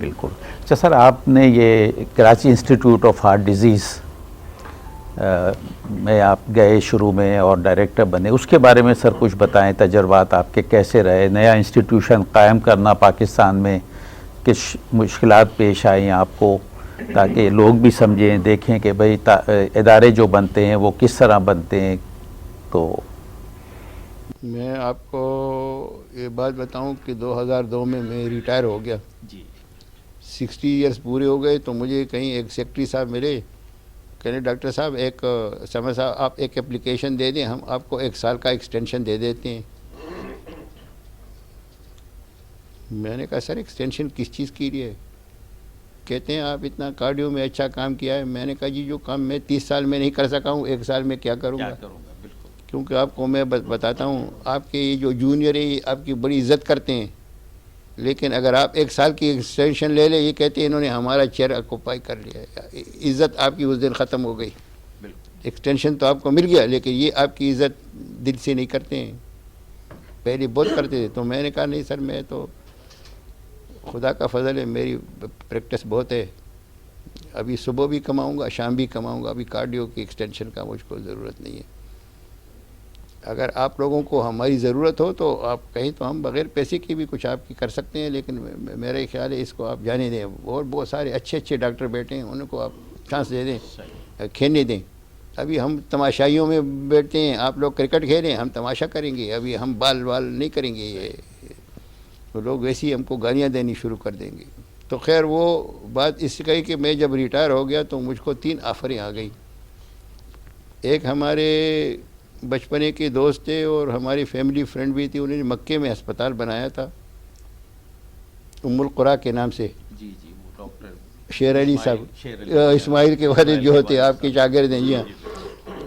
بالکل. اچھا سر، آپ نے یہ Karachi institute of heart disease میں آپ گئے شروع میں اور ڈائریکٹر بنے، اس کے بارے میں سر کچھ بتائیں، تجربات آپ کے کیسے رہے؟ نیا انسٹیٹیوشن قائم کرنا پاکستان میں کس مشکلات پیش آئیں آپ کو، تاکہ لوگ بھی سمجھیں دیکھیں کہ بھئی ادارے جو بنتے ہیں وہ کس طرح بنتے ہیں. تو میں آپ کو یہ بات بتاؤں کہ 2002 میں ریٹائر ہو گیا. جی 60 ایئرس پورے ہو گئے تو مجھے کہیں ایک سیکٹری صاحب ملے، کہنے ڈاکٹر صاحب سمجھ صاحب آپ ایک اپلیکیشن دے دیں، ہم آپ کو 1 سال کا ایکسٹینشن دے دیتے ہیں. میں نے کہا سر ایکسٹینشن کس چیز کی لیے؟ کہتے ہیں آپ اتنا کارڈیو میں اچھا کام کیا ہے. میں نے کہا جی جو کام میں 30 سال میں نہیں کر سکا ہوں 1 سال میں کیا کروں گا. کیونکہ آپ کو میں بتاتا ہوں، آپ کے یہ جو جونیئر ہیں یہ آپ کی بڑی عزت کرتے ہیں، لیکن اگر آپ 1 سال کی ایکسٹینشن لے لیں، یہ کہتے ہیں انہوں نے ہمارا چیئر آکوپائی کر لیا. عزت آپ کی اس دن ختم ہو گئی. ایکسٹینشن تو آپ کو مل گیا، لیکن یہ آپ کی عزت دل سے نہیں کرتے ہیں. پہلے بہت کرتے تھے. تو میں نے کہا نہیں سر، میں تو خدا کا فضل ہے، میری پریکٹس بہت ہے، ابھی صبح بھی کماؤں گا شام بھی کماؤں گا، ابھی کارڈیو کی ایکسٹینشن کا مجھ کو ضرورت نہیں ہے. اگر آپ لوگوں کو ہماری ضرورت ہو تو آپ کہیں تو ہم بغیر پیسے کی بھی کچھ آپ کی کر سکتے ہیں، لیکن میرا خیال ہے اس کو آپ جانے دیں. اور بہت سارے اچھے ڈاکٹر بیٹھے ہیں، ان کو آپ چانس دے دیں، کھیلنے دیں. ابھی ہم تماشائیوں میں بیٹھتے ہیں، آپ لوگ کرکٹ کھیلیں ہم تماشا کریں گے. ابھی ہم بال نہیں کریں گے. یہ لوگ ویسے ہی ہم کو گالیاں دینی شروع کر دیں گے. تو خیر وہ بات اس سے کہ میں جب ریٹائر ہو گیا تو مجھ کو 3 آفریں آ گئی. ایک ہمارے بچپنے کے دوست تھے اور ہماری فیملی فرینڈ بھی تھی، انہوں نے مکے میں ہسپتال بنایا تھا ام القریٰ کے نام سے. جی جی وہ ڈاکٹر شیر علی صاحب، اسماعیل کے والد جو ہوتے آپ کے شاگرد ہیں. جی ہاں.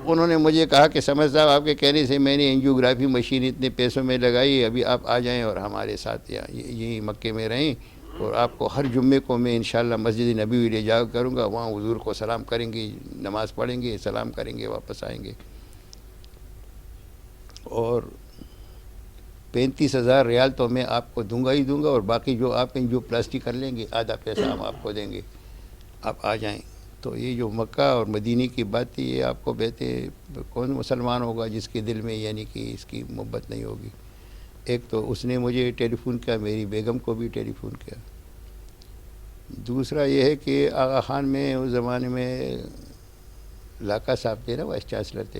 انہوں نے مجھے کہا کہ سمجھ صاحب آپ کے کہنے سے میں نے اینجیوگرافی مشین اتنے پیسوں میں لگائی، ابھی آپ آ جائیں اور ہمارے ساتھ یہیں مکے میں رہیں، اور آپ کو ہر جمعے کو میں انشاءاللہ مسجد نبوی لے جا کروں گا. وہاں حضور کو سلام کریں گے، نماز پڑھیں گے، سلام کریں گے، واپس آئیں گے. اور 35,000 ریال تو میں آپ کو دوں گا ہی دوں گا، اور باقی جو آپ جو پلاسٹک کر لیں گے آدھا پیسہ ہم آپ کو دیں گے، آپ آ جائیں. تو یہ جو مکہ اور مدینہ کی بات تھی، یہ آپ کو بہتے کون مسلمان ہوگا جس کے دل میں یعنی کہ اس کی محبت نہیں ہوگی. ایک تو اس نے مجھے ٹیلی فون کیا، میری بیگم کو بھی ٹیلی فون کیا. دوسرا یہ ہے کہ آغا خان میں اس زمانے میں لاکا صاحب تھے نا، وائس چانسلر تھے،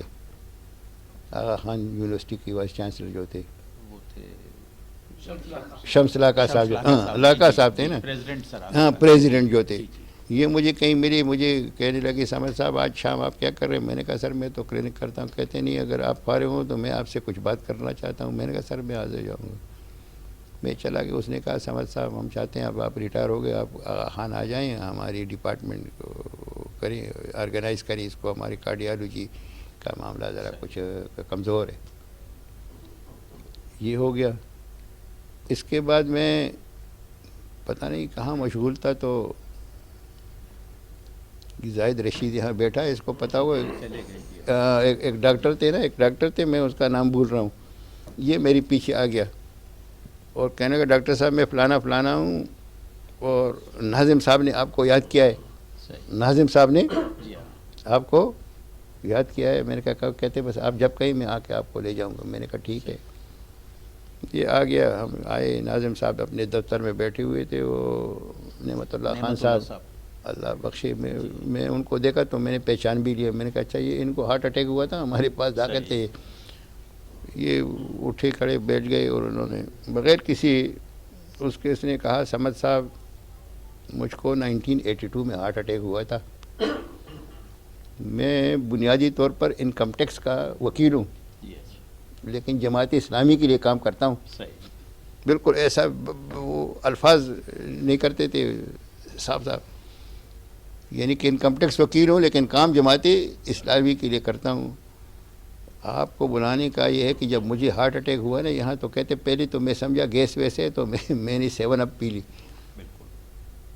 آغا خان یونیورسٹی کی وائس چانسلر جو تھے، شمس لاکا صاحب. ہاں لاکا صاحب تھے نا، ہاں پریزیڈنٹ جو تھے. یہ مجھے کہیں ملے، مجھے کہنے لگے سمجھ صاحب آج شام آپ کیا کر رہے ہیں؟ میں نے کہا سر میں تو کلینک کرتا ہوں. کہتے نہیں اگر آپ فارغ ہوں تو میں آپ سے کچھ بات کرنا چاہتا ہوں. میں نے کہا سر میں حاضر جاؤں گا. میں چلا گیا. اس نے کہا سمجھ صاحب ہم چاہتے ہیں اب آپ ریٹائر ہو گئے، آپ آغا خان آ جائیں، ہماری ڈپارٹمنٹ کو کریں، آرگنائز کریں اس کو. ہماری کارڈیالوجی کا معاملہ ذرا کچھ کمزور ہے. یہ ہو گیا. اس کے بعد میں پتہ نہیں کہاں مشغول تھا، تو زاہد رشید یہاں بیٹھا ہے، اس کو پتہ ہوا ایک ڈاکٹر تھے نا، ایک ڈاکٹر تھے، میں اس کا نام بھول رہا ہوں. یہ میری پیچھے آ گیا اور کہنے کا ڈاکٹر صاحب میں فلانا فلانا ہوں، اور ناظم صاحب نے آپ کو یاد کیا ہے. ناظم صاحب نے آپ کو یاد کیا ہے. میں نے کہا کہتے بس آپ جب کہیں میں آ کے آپ کو لے جاؤں گا. میں نے کہا ٹھیک ہے. یہ آ گیا. ہم آئے، ناظم صاحب اپنے دفتر میں بیٹھے ہوئے تھے. وہ نعمت اللہ خان صاحب اللہ بخشے، میں ان کو دیکھا تو میں نے پہچان بھی لیا. میں نے کہا اچھا یہ ان کو ہارٹ اٹیک ہوا تھا، ہمارے پاس جا کر تھے. یہ اٹھے کھڑے بیٹھ گئے اور انہوں نے بغیر کسی اس نے کہا سمد صاحب مجھ کو 1982 میں ہارٹ اٹیک ہوا تھا. میں بنیادی طور پر انکم ٹیکس کا وکیل ہوں، لیکن جماعت اسلامی کے لیے کام کرتا ہوں. بالکل ایسا وہ الفاظ نہیں کرتے تھے صاحب، یعنی کہ انکم ٹیکس وکیل ہوں لیکن کام جماعت اسلامی کے لیے کرتا ہوں. آپ کو بلانے کا یہ ہے کہ جب مجھے ہارٹ اٹیک ہوا نا یہاں، تو کہتے پہلے تو میں سمجھا گیس ویسے، تو میں نے 7 اپ پی لی.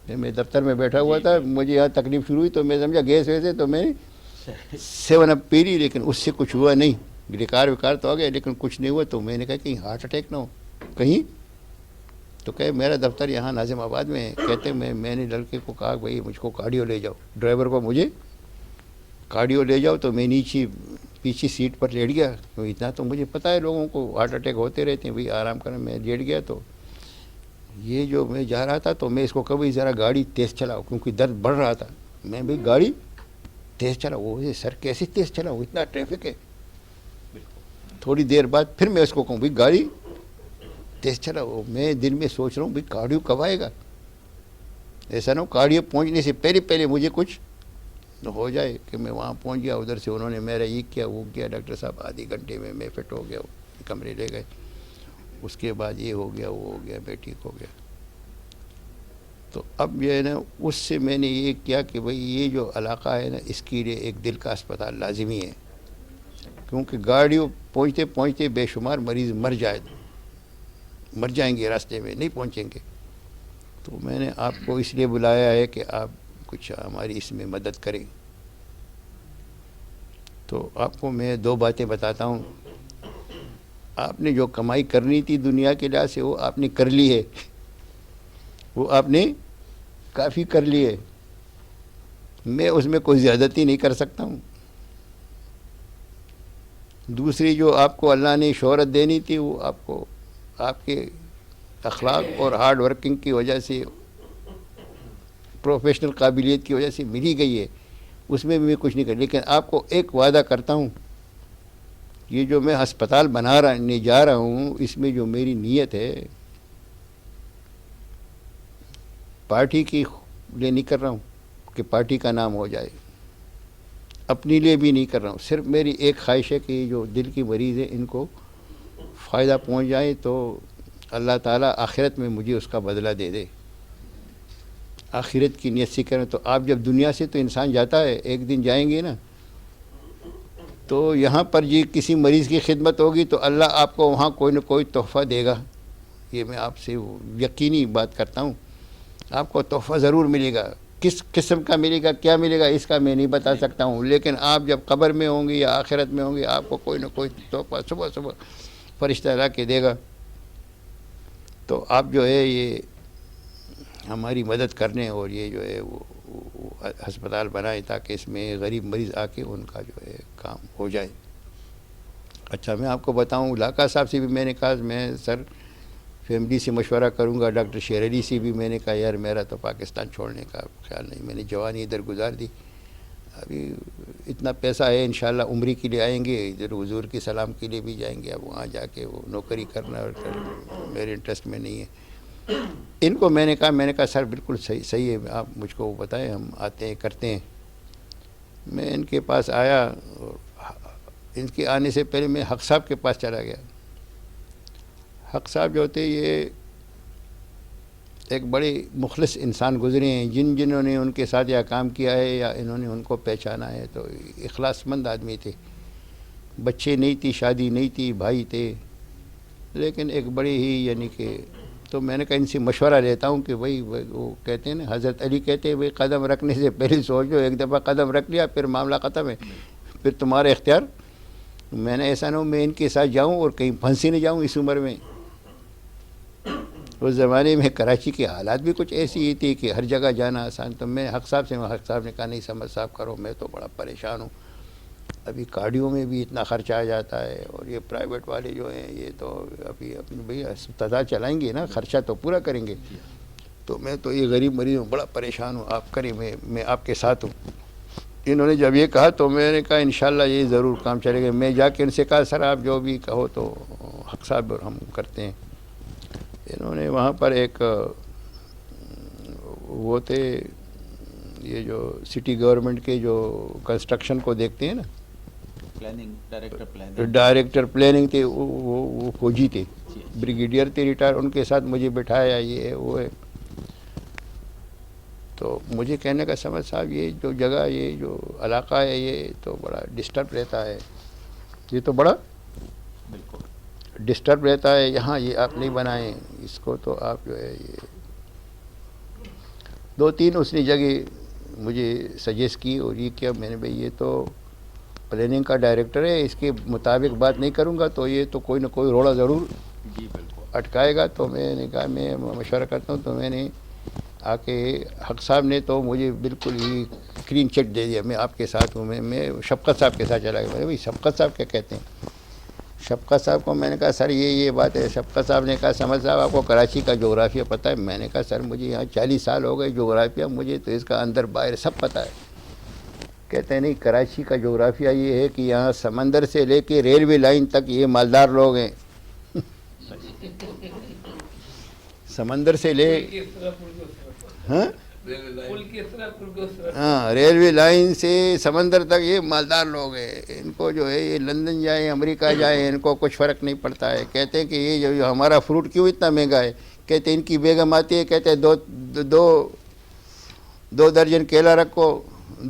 میں دفتر میں بیٹھا ہوا تھا، مجھے یہاں تکلیف شروع ہوئی تو میں سمجھا گیس ویسے، تو میں 7 اپ پی لی، لیکن اس سے کچھ ہوا نہیں. ڈکار وکار تو آ گیا لیکن کچھ نہیں ہوا. تو میں نے کہا کہیں ہارٹ اٹیک نہ ہو، کہیں تو کہ میرا دفتر یہاں ناظم آباد میں ہے. کہتے میں نے لڑکے کو کہا بھائی مجھ کو کارڈیو لے جاؤ, ڈرائیور کو مجھے کارڈیو لے جاؤ. تو میں نیچے پیچھے سیٹ پر لیٹ گیا. اتنا تو مجھے پتہ ہے لوگوں کو ہارٹ اٹیک ہوتے رہتے ہیں, بھائی آرام کریں. میں لیٹ گیا تو یہ جو میں جا رہا تھا تو میں اس کو کبھی ذرا گاڑی تیز چلاؤ کیونکہ درد بڑھ رہا تھا. میں بھائی گاڑی تیز چلاؤ. وہ سر کیسے تیز چلاؤ, اتنا ٹریفک ہے. تھوڑی دیر بعد پھر میں اس کو کہوں بھائی گاڑی تیز چلاؤ. میں دل میں سوچ رہا ہوں بھائی کارڈیو کب آئے گا. ایسا نہ ہو کارڈیو پہنچنے سے پہلے مجھے کچھ ہو جائے کہ میں وہاں پہنچ گیا. ادھر سے انہوں نے میرا یہ کیا وہ کیا. ڈاکٹر صاحب آدھی گھنٹے میں فٹ ہو گیا, کمرے لے گئے. اس کے بعد یہ ہو گیا وہ ہو گیا, میں ٹھیک ہو گیا. تو اب یہ ہے نا اس سے میں نے یہ کیا کہ بھئی یہ جو علاقہ ہے نا اس کے لیے ایک دل کا اسپتال لازمی ہے, کیونکہ گاڑیوں پہنچتے پہنچتے بے شمار مریض مر جائیں گے راستے میں, نہیں پہنچیں گے. تو میں نے آپ کو اس لیے بلایا ہے کہ آپ کچھ ہماری اس میں مدد کریں. تو آپ کو میں 2 باتیں بتاتا ہوں. آپ نے جو کمائی کرنی تھی دنیا کے لحاظ سے وہ آپ نے کر لی ہے, وہ آپ نے کافی کر لی ہے. میں اس میں کوئی زیادتی نہیں کر سکتا ہوں. دوسری جو آپ کو اللہ نے شہرت دینی تھی وہ آپ کو آپ کے اخلاق اور ہارڈ ورکنگ کی وجہ سے, پروفیشنل قابلیت کی وجہ سے ملی گئی ہے. اس میں بھی میں کچھ نہیں کر. لیکن آپ کو ایک وعدہ کرتا ہوں, یہ جو میں ہسپتال بنانے جا رہا ہوں اس میں جو میری نیت ہے پارٹی کی لیے نہیں کر رہا ہوں کہ پارٹی کا نام ہو جائے, اپنے لیے بھی نہیں کر رہا ہوں. صرف میری ایک خواہش ہے کہ جو دل کی مریض ہے ان کو فائدہ پہنچ جائے تو اللہ تعالیٰ آخرت میں مجھے اس کا بدلہ دے دے. آخرت کی نیت سے کریں. تو آپ جب دنیا سے تو انسان جاتا ہے, ایک دن جائیں گے نا, تو یہاں پر جی کسی مریض کی خدمت ہوگی تو اللہ آپ کو وہاں کوئی نہ کوئی تحفہ دے گا. یہ میں آپ سے یقینی بات کرتا ہوں. آپ کو تحفہ ضرور ملے گا. کس قسم کا ملے گا, کیا ملے گا, اس کا میں نہیں بتا سکتا ہوں. لیکن آپ جب قبر میں ہوں گے یا آخرت میں ہوں گے آپ کو کوئی نہ کوئی تحفہ صبح فرشتہ لا کے دے گا. تو آپ جو ہے یہ ہماری مدد کرنے اور یہ جو ہے وہ ہسپتال بنائیں تاکہ اس میں غریب مریض آ کے ان کا جو ہے کام ہو جائے. اچھا میں آپ کو بتاؤں, علاقہ صاحب سے بھی میں نے کہا میں سر فیملی سے مشورہ کروں گا. ڈاکٹر شیر علی سے بھی میں نے کہا یار میرا تو پاکستان چھوڑنے کا خیال نہیں, میں نے جوانی ادھر گزار دی. ابھی اتنا پیسہ ہے انشاءاللہ عمرے کے لیے آئیں گے, ادھر حضور کی سلام کے لیے بھی جائیں گے. اب وہاں جا کے وہ نوکری کرنا میرے انٹرسٹ میں نہیں ہے. ان کو میں نے کہا سر بالکل صحیح ہے, آپ مجھ کو بتائیں, ہم آتے ہیں کرتے ہیں. میں ان کے پاس آیا, ان کے آنے سے پہلے میں حق صاحب کے پاس چلا گیا. حق صاحب جو ہوتے یہ ایک بڑے مخلص انسان گزرے ہیں. جنہوں نے ان کے ساتھ یا کام کیا ہے یا انہوں نے ان کو پہچانا ہے تو اخلاص مند آدمی تھے. بچے نہیں تھی, شادی نہیں تھی, بھائی تھے, لیکن ایک بڑے ہی یعنی کہ. تو میں نے کہا ان سے مشورہ لیتا ہوں کہ بھائی وہ کہتے ہیں نا, حضرت علی کہتے ہیں بھائی قدم رکھنے سے پہلے سوچ لو. ایک دفعہ قدم رکھ لیا پھر معاملہ ختم ہے, پھر تمہارا اختیار. میں نے ایسا نہ ہو میں ان کے ساتھ جاؤں اور کہیں پھنسی نہ جاؤں اس عمر میں. اس زمانے میں کراچی کے حالات بھی کچھ ایسی ہی تھی کہ ہر جگہ جانا آسان. تو میں حق صاحب نے کہا نہیں سمجھ صاحب کرو, میں تو بڑا پریشان ہوں. ابھی کارڈیو میں بھی اتنا خرچہ آ جاتا ہے اور یہ پرائیویٹ والے جو ہیں یہ تو ابھی اپنی بھئی اسپتال چلائیں گے نا, خرچہ تو پورا کریں گے. تو میں تو یہ غریب مریض ہوں, بڑا پریشان ہوں, آپ کریں, میں آپ کے ساتھ ہوں. انہوں نے جب یہ کہا تو میں نے کہا انشاءاللہ یہ ضرور کام چلے گا. میں جا کے ان سے کہا سر آپ جو بھی کہو تو حق صاحب ہم کرتے ہیں. انہوں نے وہاں پر ایک وہ تھے یہ جو سٹی گورنمنٹ کے جو کنسٹرکشن کو دیکھتے ہیں نا, ڈائریکٹر پلاننگ تھے, وہ فوجی تھے, بریگیڈیئر تھے ریٹائر. ان کے ساتھ مجھے بٹھایا, یہ وہ ہے. تو مجھے کہنے کا سمجھ صاحب یہ جو جگہ یہ جو علاقہ ہے یہ تو بڑا ڈسٹرب رہتا ہے, یہ تو بڑا ڈسٹرب رہتا ہے. یہاں یہ آپ نہیں بنائیں اس کو, تو آپ جو ہے یہ 2-3 اس نے جگہ مجھے سجیسٹ کی اور یہ کیا. میں نے بھائی یہ تو پلاننگ کا ڈائریکٹر ہے, اس کے مطابق بات نہیں کروں گا تو یہ تو کوئی نہ کوئی روڑا ضرور اٹکائے گا تو میں نے کہا میں مشورہ کرتا ہوں. تو میں نے آ کے حق صاحب نے تو مجھے بالکل ہی کلین چٹ دے دیا, میں آپ کے ساتھ ہوں. میں شفقت صاحب کے ساتھ چلا گیا. بھائی شفقت صاحب کیا کہتے ہیں؟ شفقت صاحب کو میں نے کہا سر یہ بات ہے. شفقت صاحب نے کہا سمجھ صاحب آپ کو کراچی کا جغرافیہ پتہ ہے؟ میں نے کہا سر مجھے یہاں 40 سال ہو گئے جغرافیہ, مجھے تو اس کا اندر باہر سب پتہ ہے. کہتے ہیں نہیں, کراچی کا جغرافیہ یہ ہے کہ یہاں سمندر سے لے کے ریلوے لائن تک یہ مالدار لوگ ہیں. سمندر سے لے ہاں ریلوے لائن سے سمندر تک یہ مالدار لوگ ہیں. ان کو جو ہے یہ لندن جائیں امریکہ جائیں ان کو کچھ فرق نہیں پڑتا ہے. کہتے ہیں کہ یہ جو ہمارا فروٹ کیوں اتنا مہنگا ہے؟ کہتے ہیں ان کی بیگم آتی ہے, کہتے ہیں دو درجن کیلا رکھو,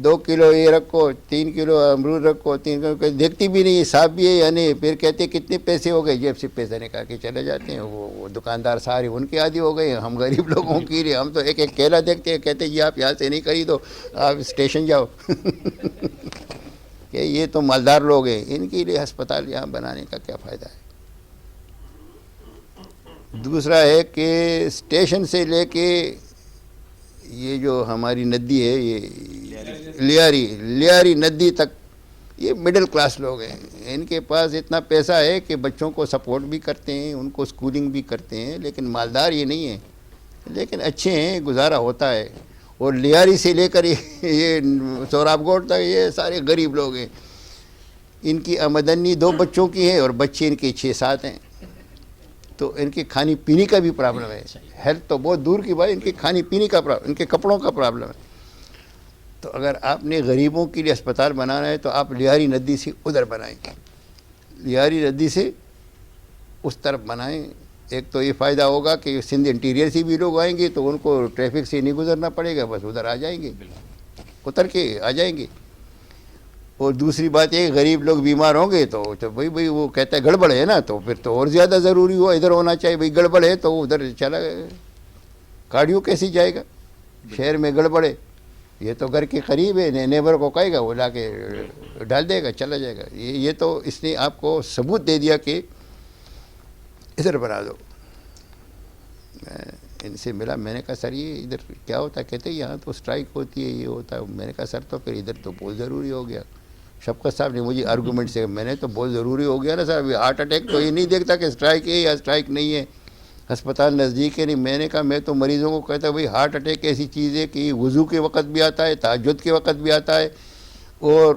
2 کلو یہ رکھو, 3 کلو امرود رکھو, 3 کلو دیکھتی بھی نہیں صاحب بھی ہے یا نہیں. پھر کہتے ہیں کتنے پیسے ہو گئے, جیب سے پیسہ نکال کے چلے جاتے ہیں. وہ دکاندار سارے ان کے عادی ہو گئے, ہم غریب لوگوں کے لیے ہم تو ایک ایک کیلا دیکھتے ہیں, کہتے ہیں جی آپ یہاں سے نہیں خریدو, آپ اسٹیشن جاؤ. کہ یہ تو مالدار لوگ ہیں, ان کے لیے ہسپتال یہاں بنانے کا کیا فائدہ ہے؟ دوسرا ہے کہ اسٹیشن سے لے کے یہ جو ہماری ندی ہے یہ لیاری ندی تک یہ مڈل کلاس لوگ ہیں. ان کے پاس اتنا پیسہ ہے کہ بچوں کو سپورٹ بھی کرتے ہیں, ان کو اسکولنگ بھی کرتے ہیں, لیکن مالدار یہ نہیں ہیں, لیکن اچھے ہیں, گزارا ہوتا ہے. اور لیاری سے لے کر یہ سوراب گوٹ تک یہ سارے غریب لوگ ہیں. ان کی آمدنی 2 بچوں کی ہے اور بچے ان کے 6-7 ہیں. تو ان کے کھانے پینے کا بھی پرابلم ہے. ہیلتھ تو بہت دور کی بات, ان کے کھانے پینے کا پرابلم, ان کے کپڑوں کا پرابلم ہے. تو اگر آپ نے غریبوں کے لیے اسپتال بنانا ہے تو آپ لیاری ندی سے ادھر بنائیں, لیاری ندی سے اس طرف بنائیں. ایک تو یہ فائدہ ہوگا کہ سندھ انٹیریئر سے بھی لوگ آئیں گے تو ان کو ٹریفک سے نہیں گزرنا پڑے گا, بس ادھر آ جائیں گے, اتر کے آ جائیں گے. اور دوسری بات یہ غریب لوگ بیمار ہوں گے تو بھائی وہ کہتا ہے گڑبڑ ہے نا, تو پھر تو اور زیادہ ضروری ہو ادھر ہونا چاہیے. بھائی گڑبڑ ہے تو ادھر چلا گیا, کارڈیو کیسی جائے گا شہر میں گڑبڑ ہے؟ یہ تو گھر کے قریب ہے, نیبر کو کہے گا وہ لا کے ڈال دے گا, چلا جائے گا. یہ تو اس نے آپ کو ثبوت دے دیا کہ ادھر بنا دو. ان سے ملا, میں نے کہا سر یہ ادھر کیا ہوتا ہے؟ کہتے ہیں یہاں تو اسٹرائک ہوتی ہے, یہ ہوتا ہے. میں نے کہا سر تو پھر ادھر تو بہت ضروری ہو گیا. شفقت صاحب نے مجھے آرگومنٹ سے, میں نے تو بہت ضروری ہو گیا نا سر, ابھی ہارٹ اٹیک تو یہ نہیں دیکھتا کہ اسٹرائک ہے یا اسٹرائک نہیں ہے, ہسپتال نزدیک ہے نہیں. میں نے کہا میں تو مریضوں کو کہتا بھائی ہارٹ اٹیک ایسی چیز ہے کہ وضو کے وقت بھی آتا ہے, تہجد کے وقت بھی آتا ہے, اور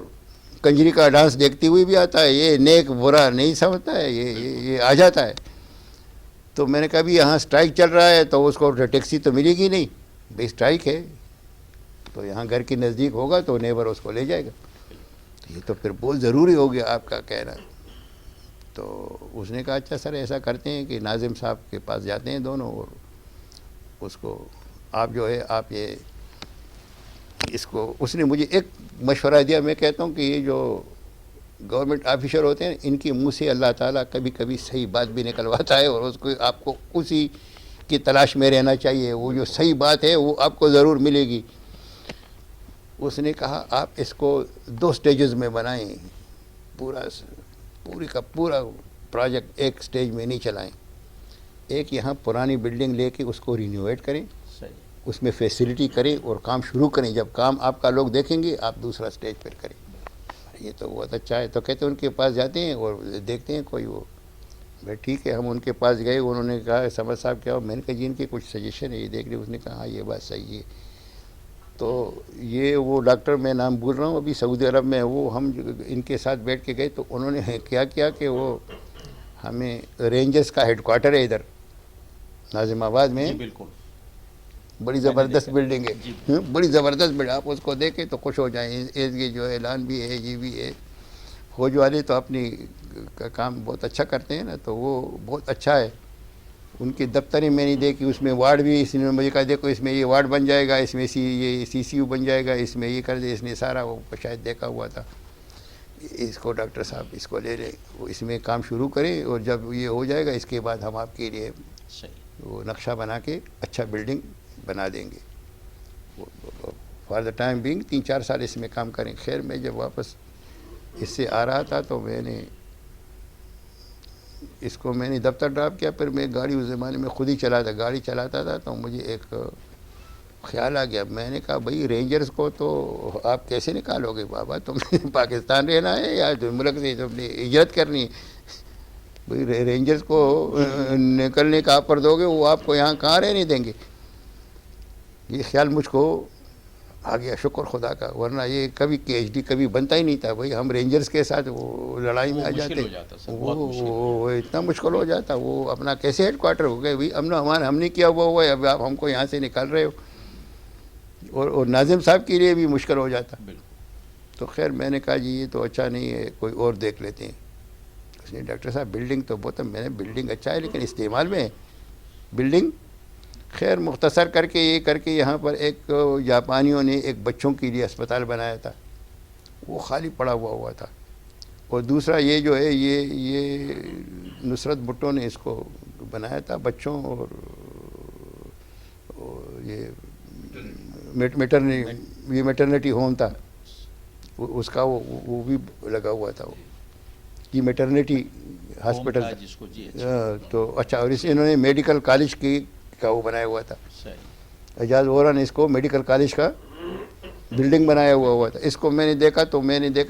کنجری کا ڈانس دیکھتے ہوئے بھی آتا ہے. یہ نیک برا نہیں سمجھتا ہے, یہ آ جاتا ہے. تو میں نے کہا بھی یہاں اسٹرائک چل رہا ہے تو اس کو ٹیکسی تو ملے گی نہیں, بھائی اسٹرائک ہے تو یہاں گھر کے نزدیک ہوگا تو نیبر اس کو لے جائے گا. یہ تو پھر بہت ضروری ہو گیا آپ کا کہنا. تو اس نے کہا اچھا سر ایسا کرتے ہیں کہ ناظم صاحب کے پاس جاتے ہیں دونوں, اور اس کو آپ جو ہے آپ یہ اس کو, اس نے مجھے ایک مشورہ دیا. میں کہتا ہوں کہ یہ جو گورنمنٹ آفیسر ہوتے ہیں ان کے منہ سے اللہ تعالیٰ کبھی کبھی صحیح بات بھی نکلواتا ہے, اور اس کو آپ کو اسی کی تلاش میں رہنا چاہیے. وہ جو صحیح بات ہے وہ آپ کو ضرور ملے گی. اس نے کہا آپ اس کو 2 سٹیجز میں بنائیں, پوری کا پورا پروجیکٹ ایک سٹیج میں نہیں چلائیں. ایک یہاں پرانی بلڈنگ لے کے اس کو رینوویٹ کریں, اس میں فیسلٹی کریں اور کام شروع کریں. جب کام آپ کا لوگ دیکھیں گے آپ دوسرا سٹیج پر کریں. یہ تو بہت اچھا ہے. تو کہتے ہیں ان کے پاس جاتے ہیں اور دیکھتے ہیں کوئی وہ, بھائی ٹھیک ہے. ہم ان کے پاس گئے, انہوں نے کہا سمجھ صاحب کیا ہو؟ میں نے کہا جی ان کے کچھ سجیشن ہے یہ دیکھ لیں. اس نے کہا ہاں یہ بات صحیح ہے. تو یہ وہ ڈاکٹر میں نام بول رہا ہوں ابھی سعودی عرب میں, وہ ہم ان کے ساتھ بیٹھ کے گئے تو انہوں نے کیا کیا کہ وہ ہمیں رینجرز کا ہیڈ کوارٹر ہے ادھر ناظم آباد میں, بالکل بڑی زبردست بلڈنگ ہے, بڑی زبردست بلڈنگ. آپ اس کو دیکھیں تو خوش ہو جائیں. یہ جو اعلان بھی ہے یہ بھی ہے. فوج والے تو اپنی کام بہت اچھا کرتے ہیں نا, تو وہ بہت اچھا ہے. ان کی دفتریں میں نہیں دیکھی, اس میں وارڈ بھی اس نے مجھے کہا دیکھو اس میں یہ وارڈ بن جائے گا, اس میں یہ CCU بن جائے گا, اس میں یہ کر دے. اس نے سارا وہ شاید دیکھا ہوا تھا. اس کو ڈاکٹر صاحب اس کو لے لیں, وہ اس میں کام شروع کریں, اور جب یہ ہو جائے گا اس کے بعد ہم آپ کے لیے وہ نقشہ بنا کے اچھا بلڈنگ بنا دیں گے. فار دا ٹائم بینگ 3-4 سال اس میں کام کریں. خیر میں جب واپس اس سے آ رہا تھا تو میں نے اس کو میں نے دفتر ڈراپ کیا. پھر میں گاڑی اس زمانے میں خود ہی گاڑی چلاتا تھا. تو مجھے ایک خیال آ گیا. میں نے کہا بھائی رینجرز کو تو آپ کیسے نکالو گے بابا, تم نے پاکستان رہنا ہے یا ملک سے تم نے ہجرت کرنی ہے؟ بھائی رینجرز کو نکلنے کا آفر دو گے, وہ آپ کو یہاں کہاں رہنے دیں گے. یہ خیال مجھ کو آ گیا, شکر خدا کا, ورنہ یہ کبھی KHD کبھی بنتا ہی نہیں تھا. بھائی ہم رینجرز کے ساتھ وہ لڑائی میں آ جاتے, وہ اتنا مشکل ہو جاتا. وہ اپنا کیسے ہیڈ کوارٹر ہو گئے بھائی, ہم نے کیا ہوا ہے, اب آپ ہم کو یہاں سے نکال رہے ہو. اور ناظم صاحب کے لیے بھی مشکل ہو جاتا. تو خیر میں نے کہا جی یہ تو اچھا نہیں ہے, کوئی اور دیکھ لیتے ہیں. اس نے ڈاکٹر صاحب بلڈنگ تو بہت, میں نے بلڈنگ اچھا ہے لیکن استعمال میں ہے بلڈنگ. خیر مختصر کر کے یہاں پر ایک جاپانیوں نے ایک بچوں کے لیے اسپتال بنایا تھا, وہ خالی پڑا ہوا تھا. اور دوسرا یہ جو ہے یہ نصرت بھٹو نے اس کو بنایا تھا بچوں, اور یہ میٹرنٹی ہوم تھا اس کا, وہ بھی لگا ہوا تھا. یہ میٹرنٹی ہاسپٹل تھا. تو اچھا, اور انہوں نے میڈیکل کالج کا وہ بنایا ہوا تھا. اعجاز وورا نے اس کو میڈیکل کالج کا بلڈنگ بنایا ہوا تھا. اس کو میں نے دیکھا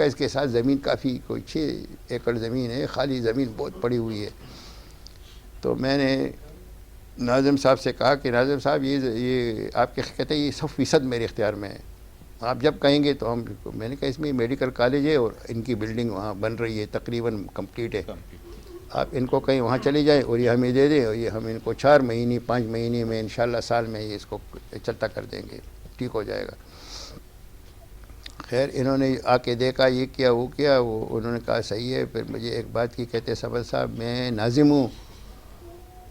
اس کے ساتھ زمین کافی, کوئی 6 ایکڑ زمین ہے, خالی زمین بہت پڑی ہوئی ہے. تو میں نے ناظم صاحب سے کہا کہ ناظم صاحب یہ آپ کے کہتے ہیں یہ 100% میرے اختیار میں ہے, آپ جب کہیں گے تو ہم. میں نے کہا اس میں میڈیکل کالج ہے اور ان کی بلڈنگ وہاں بن رہی ہے, تقریباً کمپلیٹ ہے. آپ ان کو کہیں وہاں چلے جائیں اور یہ ہمیں دے دیں, اور یہ ہم ان کو 4 مہینے 5 مہینے میں انشاءاللہ سال میں یہ اس کو چلتا کر دیں گے, ٹھیک ہو جائے گا. خیر انہوں نے آ کے دیکھا, یہ کیا وہ کیا, انہوں نے کہا صحیح ہے. پھر مجھے ایک بات کی, کہتے سبل صاحب میں ناظم ہوں,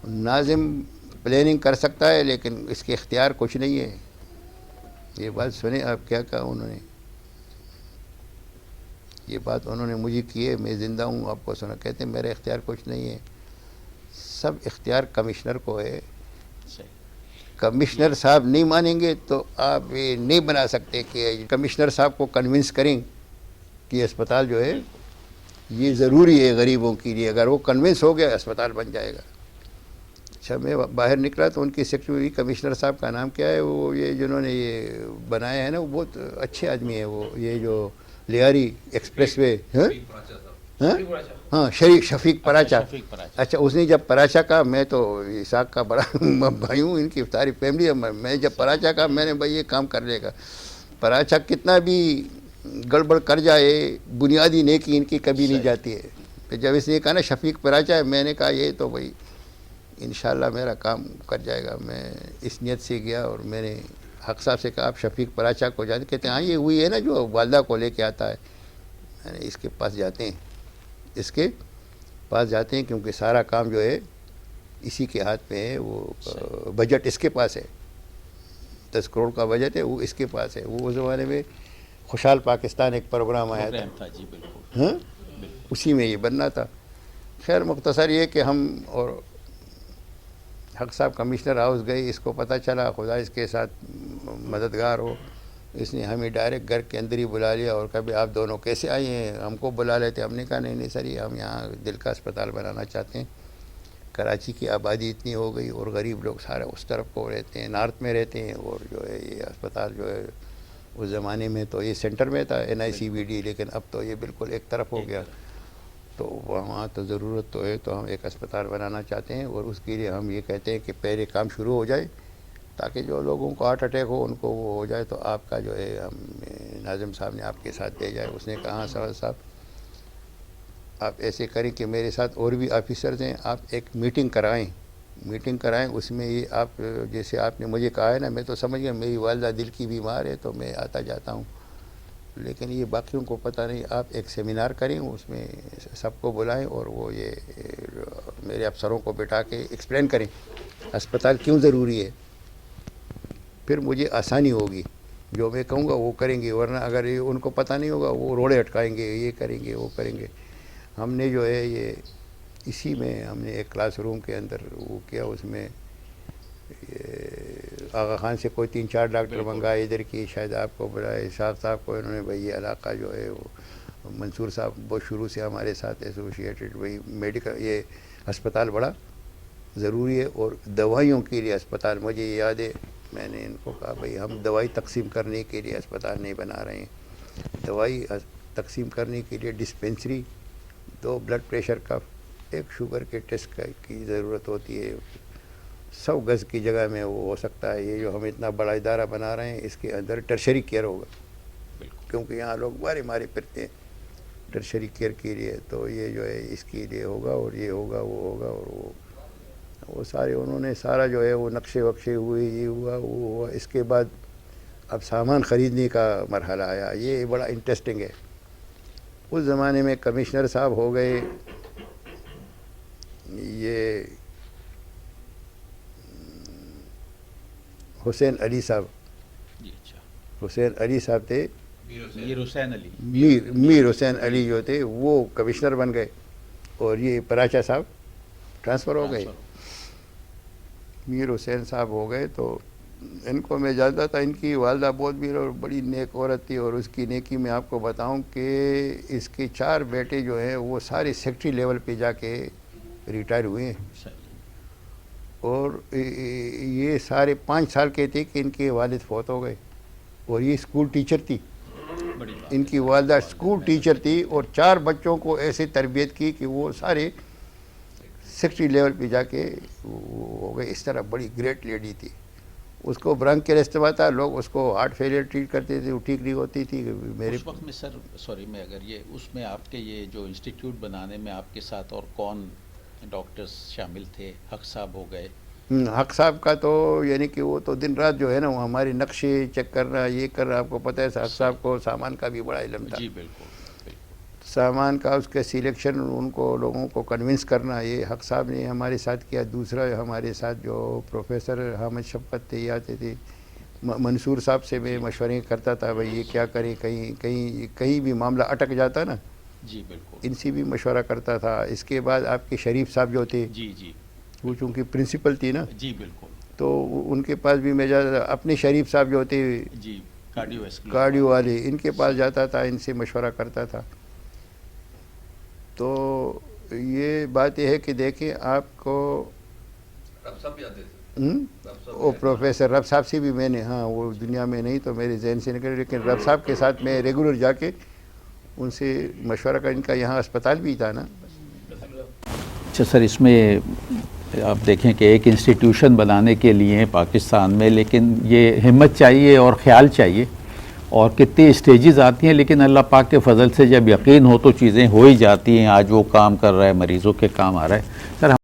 ناظم پلاننگ کر سکتا ہے لیکن اس کے اختیار کچھ نہیں ہے. یہ بات سنیں آپ, کیا کہا انہوں نے, یہ بات انہوں نے مجھے کی ہے, میں زندہ ہوں آپ کو سنا. کہتے ہیں میرا اختیار کچھ نہیں ہے, سب اختیار کمشنر کو ہے. کمشنر صاحب نہیں مانیں گے تو آپ یہ نہیں بنا سکتے کہ کمشنر صاحب کو کنونس کریں کہ یہ اسپتال جو ہے یہ ضروری ہے غریبوں کے لیے. اگر وہ کنونس ہو گیا اسپتال بن جائے گا. اچھا میں باہر نکلا تو ان کی سیکرٹری, کمشنر صاحب کا نام کیا ہے, وہ یہ جنہوں نے یہ بنایا ہے نا, وہ بہت اچھے آدمی ہیں. وہ یہ جو لیاری ایکسپریس وے, ہاں شفیق پراچا. اچھا اس نے جب پراچا کا, میں تو اسحاق کا بڑا بھائی ہوں, ان کی ساری فیملی, میں جب پراچا کا میں نے بھائی یہ کام کر لے گا. پراچا کتنا بھی گڑبڑ کر جائے, بنیادی نیکی ان کی کبھی نہیں جاتی ہے. پھر جب اس نے کہا نا شفیق پراچا ہے, میں نے کہا یہ تو بھائی انشاءاللہ میرا کام کر جائے گا. میں اس نیت سے گیا اور میں نے حق صاحب سے کہا آپ شفیق پراچا کو جانتے؟ کہتے ہیں ہاں یہ وہی ہے نا جو والدہ کو لے کے آتا ہے. میں نے اس کے پاس جاتے ہیں, کیونکہ سارا کام جو ہے اسی کے ہاتھ میں ہے. وہ بجٹ اس کے پاس ہے, 10 کروڑ کا بجٹ ہے, وہ اس کے پاس ہے. وہ اس زمانے میں خوشحال پاکستان ایک پروگرام آیا تھا, ہاں اسی میں یہ بننا تھا. خیر مختصر یہ کہ ہم اور حق صاحب کمشنر ہاؤس گئے, اس کو پتہ چلا, خدا اس کے ساتھ مددگار ہو, اس نے ہمیں ڈائریکٹ گھر کے اندر ہی بلا لیا اور کبھی آپ دونوں کیسے آئے ہیں, ہم کو بلا لیتے. ہم نے کہا نہیں سر, یہ ہم یہاں دل کا اسپتال بنانا چاہتے ہیں. کراچی کی آبادی اتنی ہو گئی اور غریب لوگ سارے اس طرف کو رہتے ہیں, نارتھ میں رہتے ہیں, اور جو ہے یہ اسپتال جو ہے اس زمانے میں تو یہ سینٹر میں تھا NICVD, لیکن اب تو یہ بالکل ایک طرف ہو گیا. تو وہاں تو ضرورت تو ہے, تو ہم ایک اسپتال بنانا چاہتے ہیں. اور اس کے لیے ہم یہ کہتے ہیں کہ پہلے کام شروع ہو جائے تاکہ جو لوگوں کو ہارٹ اٹیک ہو ان کو وہ ہو جائے. تو آپ کا جو ہے ہم ناظم صاحب نے آپ کے ساتھ بھیجا ہے. اس نے کہا سوال صاحب آپ ایسے کریں کہ میرے ساتھ اور بھی آفیسرز ہیں, آپ ایک میٹنگ کرائیں. اس میں یہ آپ جیسے آپ نے مجھے کہا ہے نا, میں تو سمجھ گیا میری والدہ دل کی بیمار ہے تو میں آتا جاتا ہوں, لیکن یہ باقیوں کو پتہ نہیں. آپ ایک سیمینار کریں, اس میں سب کو بلائیں اور وہ یہ میرے افسروں کو بٹھا کے ایکسپلین کریں اسپتال کیوں ضروری ہے. پھر مجھے آسانی ہوگی, جو میں کہوں گا وہ کریں گے. ورنہ اگر یہ ان کو پتہ نہیں ہوگا وہ روڑے اٹکائیں گے, یہ کریں گے وہ کریں گے. ہم نے جو ہے یہ اسی میں ہم نے ایک کلاس روم کے اندر وہ کیا, اس میں آغا خان سے کوئی 3-4 ڈاکٹر منگائے ادھر کی, شاید آپ کو بلائے, اسحاق صاحب کو. انہوں نے بھائی یہ علاقہ جو ہے وہ منصور صاحب بہت شروع سے ہمارے ساتھ ایسوسیٹڈ, وہی میڈیکل یہ اسپتال بڑا ضروری ہے. اور دوائیوں کے لیے اسپتال, مجھے یاد ہے میں نے ان کو کہا بھائی ہم دوائی تقسیم کرنے کے لیے اسپتال نہیں بنا رہے ہیں, دوائی تقسیم کرنے کے لیے ڈسپینسری, 2 بلڈ پریشر کا, 1 شوگر کے ٹیسٹ کی ضرورت ہوتی ہے. 100 گز کی جگہ میں وہ ہو سکتا ہے. یہ جو ہم اتنا بڑا ادارہ بنا رہے ہیں اس کے اندر ٹرشری کیئر ہوگا, کیونکہ یہاں لوگ مارے پھرتے ہیں ٹرشری کیئر کے لیے. تو یہ جو ہے اس کے لیے ہوگا, اور یہ ہوگا وہ ہوگا, اور وہ سارے انہوں نے سارا جو ہے وہ نقشے وقشے ہوئے, یہ ہوا وہ ہوا. اس کے بعد اب سامان خریدنے کا مرحلہ آیا. یہ بڑا انٹرسٹنگ ہے. اس زمانے میں کمشنر صاحب ہو گئے یہ حسین علی صاحب. حسین علی صاحب تھے, میر حسین علی, میر حسین علی جو تھے وہ کمشنر بن گئے, اور یہ پراچا صاحب ٹرانسفر ہو گئے. میر حسین صاحب ہو گئے. تو ان کو میں جانتا تھا, ان کی والدہ بہت بھی اور بڑی نیک عورت تھی, اور اس کی نیکی میں آپ کو بتاؤں کہ اس کے 4 بیٹے جو ہیں وہ سارے سیکٹری لیول پہ جا کے ریٹائر ہوئے ہیں, اور یہ سارے 5 سال کے تھے کہ ان کے والد فوت ہو گئے. اور یہ اسکول ٹیچر تھی, ان کی والدہ اسکول ٹیچر تھی, اور 4 بچوں کو ایسے تربیت کی کہ وہ سارے سیکٹری لیول پہ جا کے ہو گئے. اس طرح بڑی گریٹ لیڈی تھی. اس کو برانکیل تھا, لوگ اس کو ہارٹ فیلئر ٹریٹ کرتے تھے, وہ ٹھیک نہیں ہوتی تھی. میرے اس وقت میں سر سوری میں اگر یہ اس میں آپ کے یہ جو انسٹیٹیوٹ بنانے میں آپ کے ساتھ اور کون ڈاکٹرز شامل تھے؟ حق صاحب ہو گئے. حق صاحب کا تو یعنی کہ وہ تو دن رات جو ہے نا وہ ہمارے نقشے چیک کرنا, یہ کرنا. آپ کو پتہ ہے حق صاحب کو سامان کا بھی بڑا علم تھا. جی بالکل, سامان کا, اس کے سلیکشن, ان کو لوگوں کو کنونس کرنا, یہ حق صاحب نے ہمارے ساتھ کیا. دوسرا ہمارے ساتھ جو پروفیسر حامد شفقت تھے, یہ آتے تھے. منصور صاحب سے میں مشورے کرتا تھا بھائی یہ کیا کریں, کہیں بھی معاملہ اٹک جاتا نا. جی بالکل, ان سے بھی مشورہ کرتا تھا. اس کے بعد آپ کے شریف صاحب جو تھے, جی جی وہ چونکہ پرنسپل تھی نا, جی بالکل, تو ان کے پاس بھی میں جاتا تھا. اپنے شریف صاحب جو تھے جی کارڈیو والے, ان کے پاس جاتا تھا, ان سے مشورہ کرتا تھا. تو یہ بات یہ ہے کہ دیکھیں آپ کو وہ پروفیسر رب صاحب سے بھی میں نے, ہاں وہ دنیا میں نہیں تو میرے ذہن سے نکل, لیکن رب صاحب کے ساتھ میں ریگولر جا کے ان سے مشورہ کر. ان کا یہاں اسپتال بھی تھا نا. اچھا سر, اس میں آپ دیکھیں کہ ایک انسٹیٹیوشن بنانے کے لیے پاکستان میں, لیکن یہ ہمت چاہیے اور خیال چاہیے, اور کتنی اسٹیجز آتی ہیں, لیکن اللہ پاک کے فضل سے جب یقین ہو تو چیزیں ہو ہی جاتی ہیں. آج وہ کام کر رہا ہے, مریضوں کے کام آ رہا ہے.